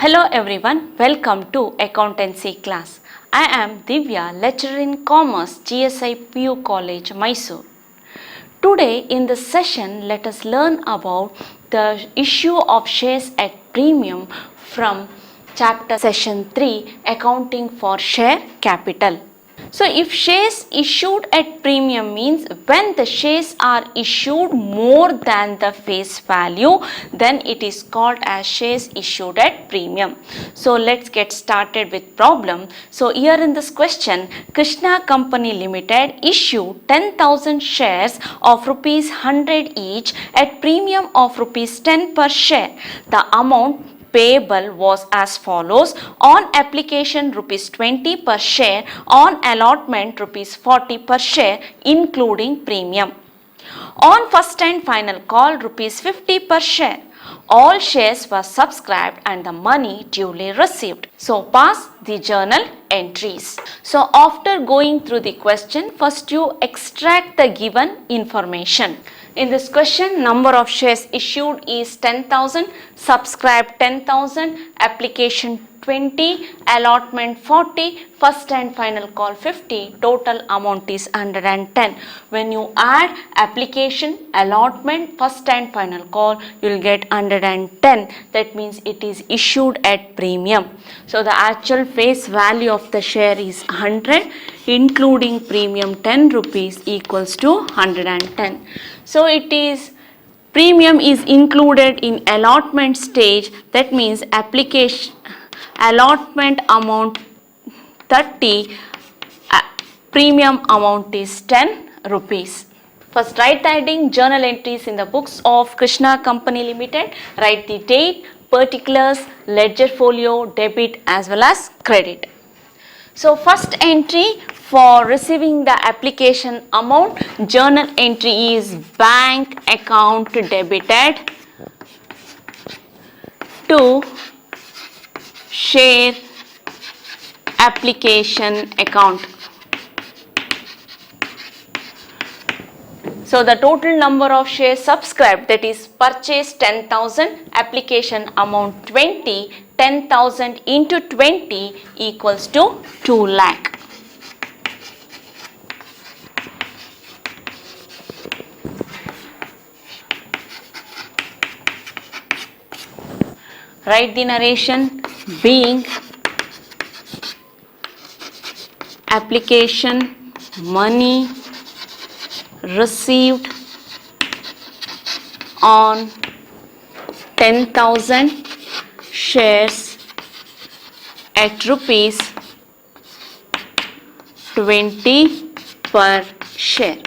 Hello everyone, welcome to Accountancy class. I am Divya, lecturer in Commerce, gsipucmysuru College, Mysore. Today in this session, let us learn about the issue of shares at premium from chapter session 3, Accounting for Share Capital. So if shares issued at premium means when the shares are issued more than the face value, then it is called as shares issued at premium. So let's get started with problem. So here in this question, Krishna Company Limited issued 10,000 shares of rupees 100 each at premium of rupees 10 per share. The amount payable was as follows: on application rupees 20 per share, on allotment rupees 40 per share including premium. On first and final call rupees 50 per share. All shares were subscribed and the money duly received. So pass the journal entries. So after going through the question, first you extract the given information. In this question, number of shares issued is 10,000, subscribed 10,000, application 20, allotment 40, first and final call 50, total amount is 110. When you add application, allotment, first and final call, you will get 110. That means it is issued at premium. So the actual face value of the share is 100, including premium 10 rupees equals to 110. So it is premium is included in allotment stage. That means application allotment amount 30, premium amount is 10 rupees. First write the heading journal entries in the books of Krishna Company Limited. Write the date, particulars, ledger folio, debit as well as credit. So first entry for receiving the application amount, journal entry is bank account debited to share application account. So the total number of shares subscribed, that is purchase 10,000, application amount 20, 10,000 into 20 equals to 2 lakh. Write the narration being application money received on 10,000 shares at rupees 20 per share.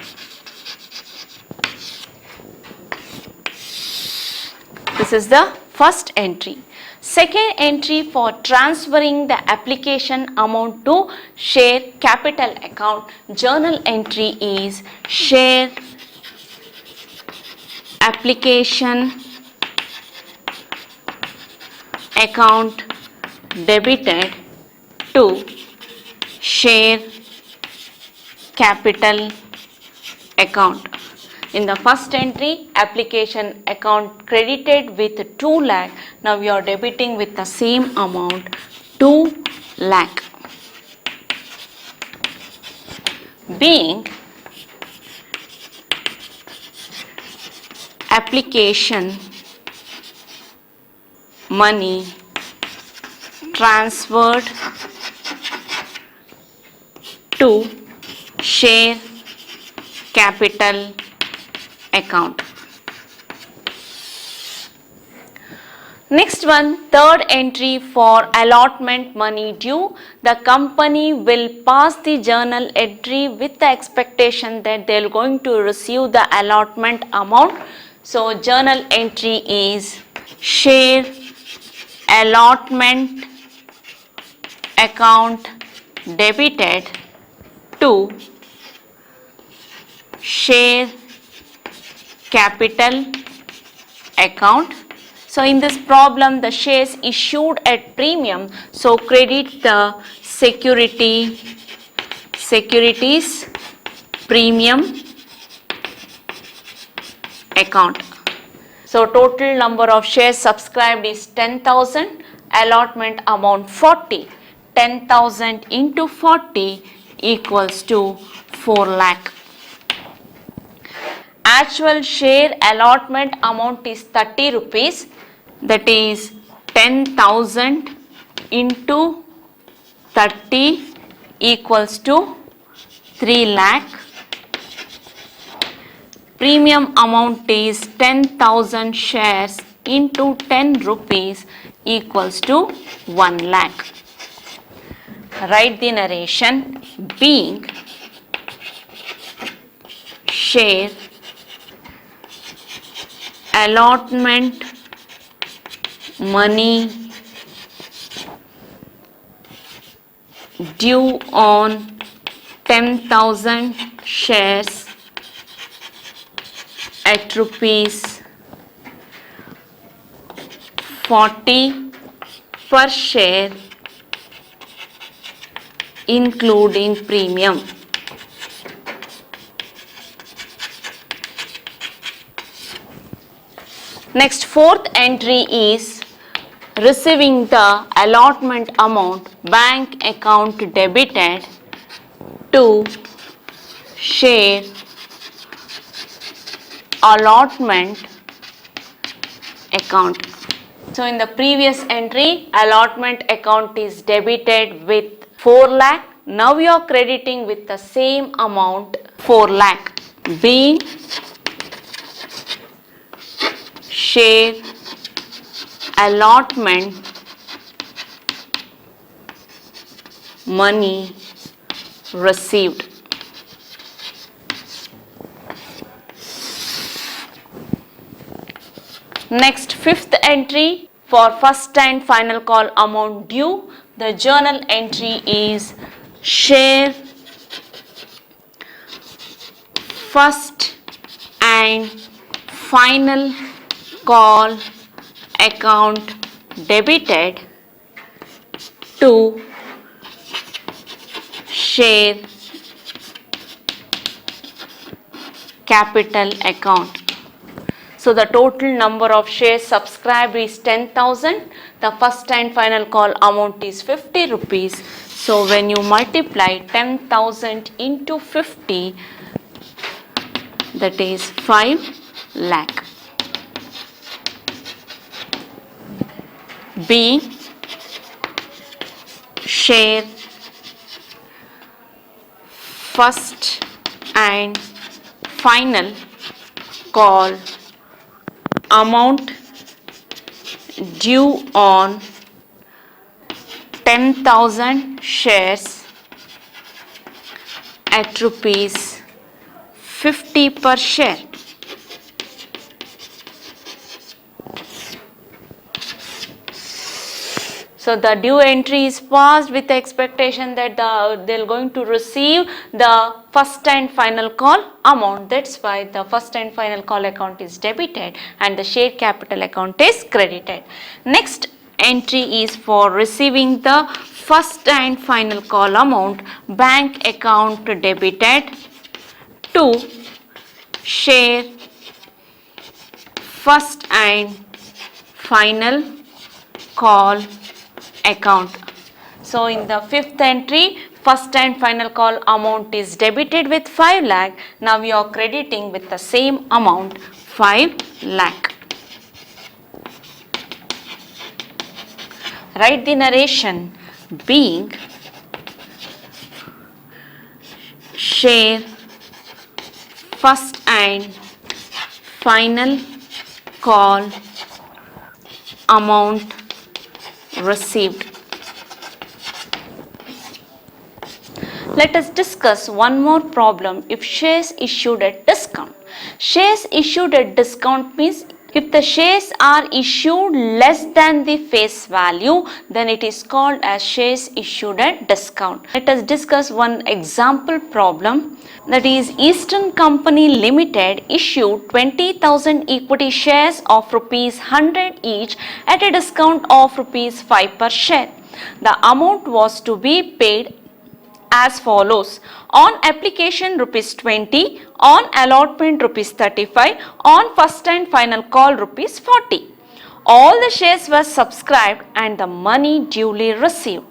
This is the first entry. Second entry for transferring the application amount to share capital account, journal entry is share application account debited to share capital account. In the first entry, application account credited with 2 lakh. Now we are debiting with the same amount 2 lakh. Being application money transferred to share capital account. Next one, third entry for allotment money due. The company will pass the journal entry with the expectation that they are going to receive the allotment amount. So journal entry is share allotment account debited to share capital account. So in this problem, the shares issued at premium, so credit the securities premium account. So total number of shares subscribed is 10,000, allotment amount 40. 10,000 into 40 equals to 4 lakh. Actual share allotment amount is 30 rupees, that is 10,000 into 30 equals to 3 lakh. Premium amount is 10,000 shares into 10 rupees equals to 1 lakh. Write the narration. Being share allotment money due on 10,000 shares at rupees 40 per share including premium. Next, fourth entry is receiving the allotment amount bank account debited to share allotment account. So in the previous entry, allotment account is debited with 4 lakh. Now you are crediting with the same amount 4 lakh. Being share allotment money received. Next, fifth entry for first and final call amount due. The journal entry is share first and final call account debited to share capital account. So the total number of shares subscribed is 10,000. The first and final call amount is 50 rupees. So when you multiply 10,000 into 50, that is 5 lakh. B. Share first and final call amount due on 10,000 shares at rupees 50 per share. So the due entry is passed with the expectation that they're going to receive the first and final call amount. That's why the first and final call account is debited and the share capital account is credited. Next entry is for receiving the first and final call amount bank account debited to share first and final call account. So in the fifth entry, first and final call amount is debited with 5 lakh. Now we are crediting with the same amount 5 lakh. Write the narration. Being share first and final call amount received. Let us discuss one more problem. If shares issued at discount. Shares issued at discount means if the shares are issued less than the face value, then it is called as shares issued at discount. Let us discuss one example problem. That is, Eastern Company Limited issued 20,000 equity shares of rupees 100 each at a discount of rupees 5 per share. The amount was to be paid as follows: on application rupees 20, on allotment rupees 35, on first and final call rupees 40. All the shares were subscribed and the money duly received.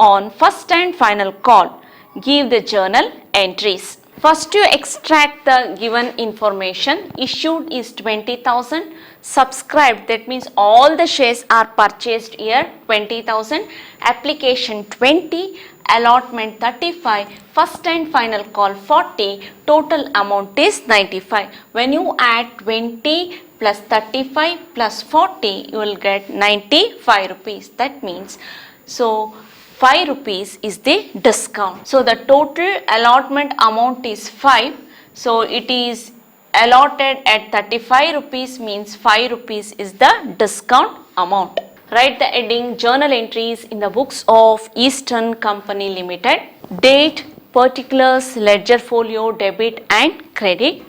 On first and final call, give the journal entries. First to extract the given information, issued is 20,000, subscribed, that means all the shares are purchased here 20,000, application 20, allotment 35, first and final call 40, total amount is 95. When you add 20 plus 35 plus 40, you will get 95 rupees. That means, so 5 rupees is the discount. So the total allotment amount is 5. So it is allotted at 35 rupees, means 5 rupees is the discount amount. Write the heading journal entries in the books of Eastern Company Limited. Date, particulars, ledger folio, debit and credit.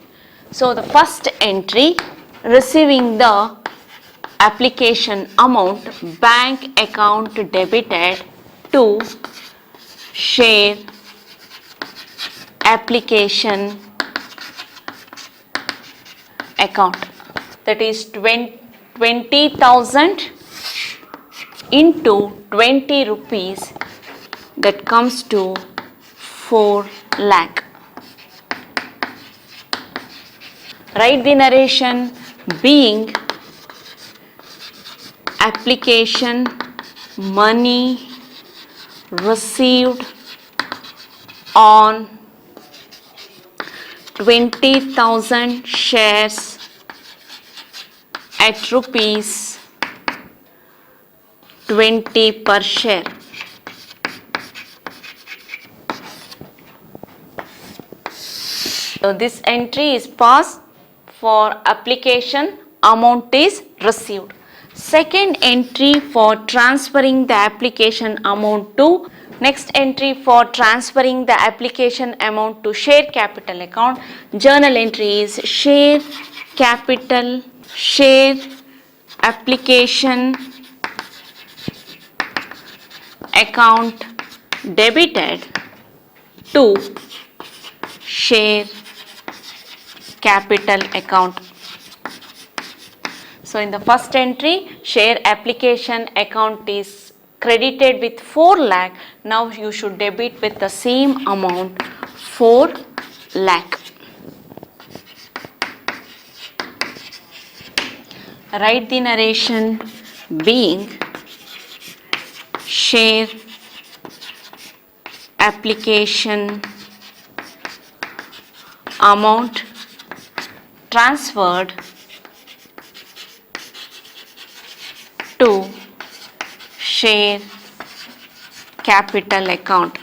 So the first entry, receiving the application amount, bank account debited to share application account, that is 20,000 into 20 rupees, that comes to 4 lakh. Write the narration being application money received on 20,000 shares at rupees 20 per share. So this entry is passed for application amount is received. Second entry for transferring the application amount to, next entry for transferring the application amount to share capital account. Journal entry is share capital, share application account debited to share capital account. So in the first entry, share application account is credited with 4 lakh. Now you should debit with the same amount 4 lakh. Write the narration being share application amount transferred to share capital account.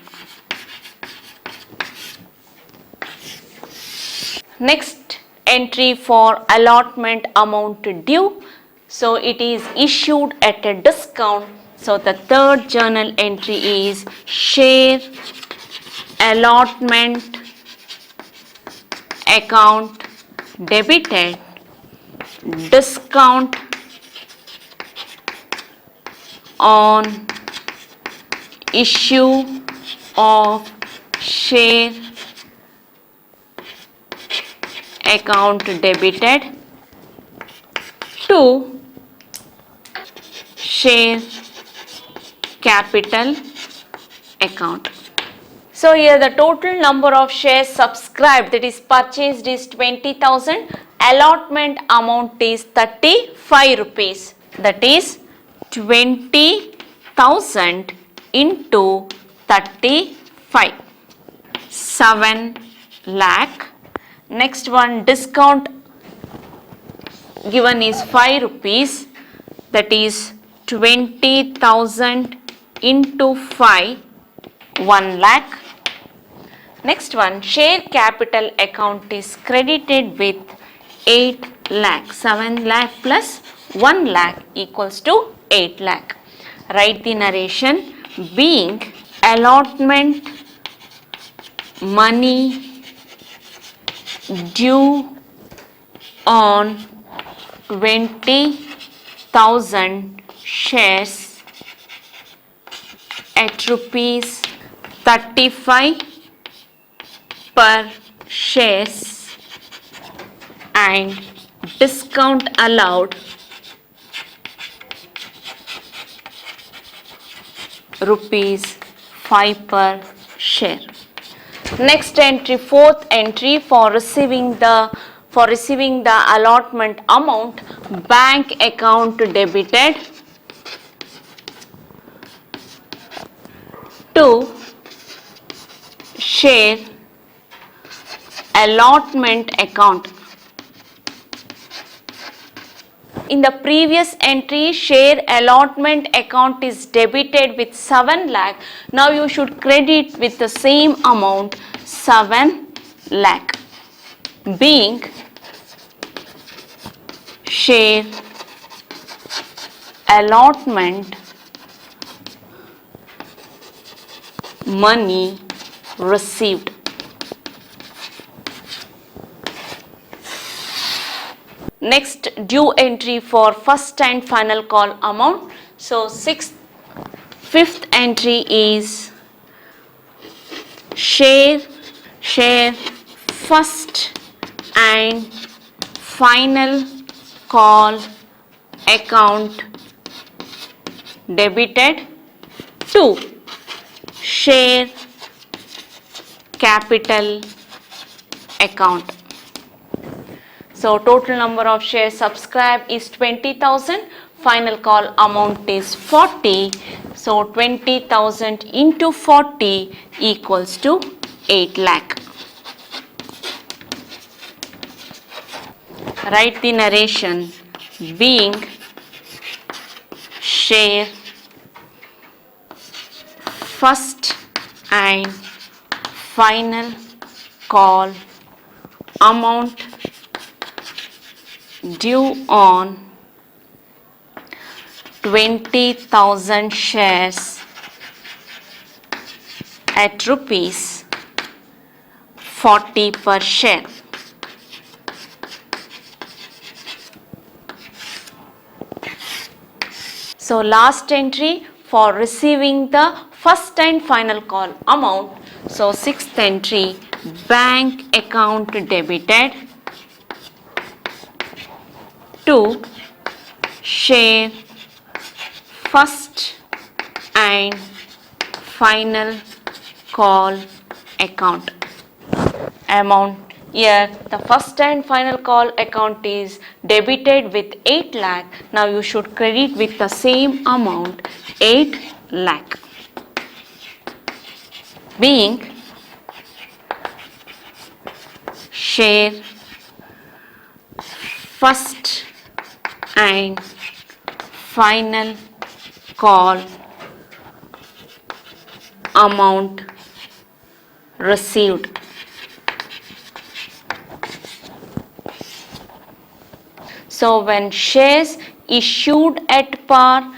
Next entry for allotment amount due. So it is issued at a discount. So the third journal entry is share allotment account debited discount on issue of share account debited to share capital account. So here the total number of shares subscribed, that is purchased, is 20,000. Allotment amount is 35 rupees. That is 20,000 into 35, 7 lakh. Next one, discount given is 5 rupees, that is 20,000 into 5, 1 lakh. Next one, share capital account is credited with 8 lakh. 7 lakh plus 1 lakh equals to 8 lakh. Write the narration being allotment money due on 20,000 shares at rupees 35 per shares and discount allowed rupees 5 per share. Next entry, fourth entry, for receiving the allotment amount, bank account debited to share allotment account. In the previous entry, share allotment account is debited with 7 lakh. Now you should credit with the same amount 7 lakh, being share allotment money received. Next, due entry for first and final call amount. So fifth entry is share first and final call account debited to share capital account. So total number of shares subscribed is 20,000. Final call amount is 40. So 20,000 into 40 equals to 8 lakh. Write the narration, being share first and final call amount due on 20,000 shares at rupees 40 per share. So last entry for receiving the first and final call amount. So sixth entry, bank account debited to share first and final call account. Amount here, the first and final call account is debited with 8 lakh. Now you should credit with the same amount 8 lakh, being share first and final call amount received. So when shares issued at par,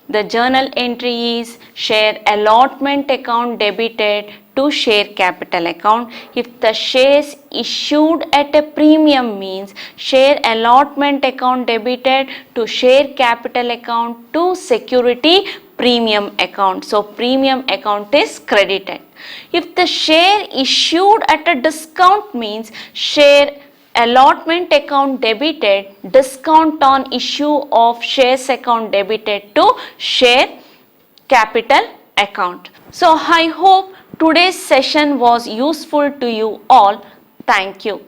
the journal entry is share allotment account debited to share capital account. If the shares issued at a premium means share allotment account debited to share capital account to security premium account. So premium account is credited. If the share issued at a discount means share allotment account debited, discount on issue of shares account debited to share capital account. So I hope today's session was useful to you all. Thank you.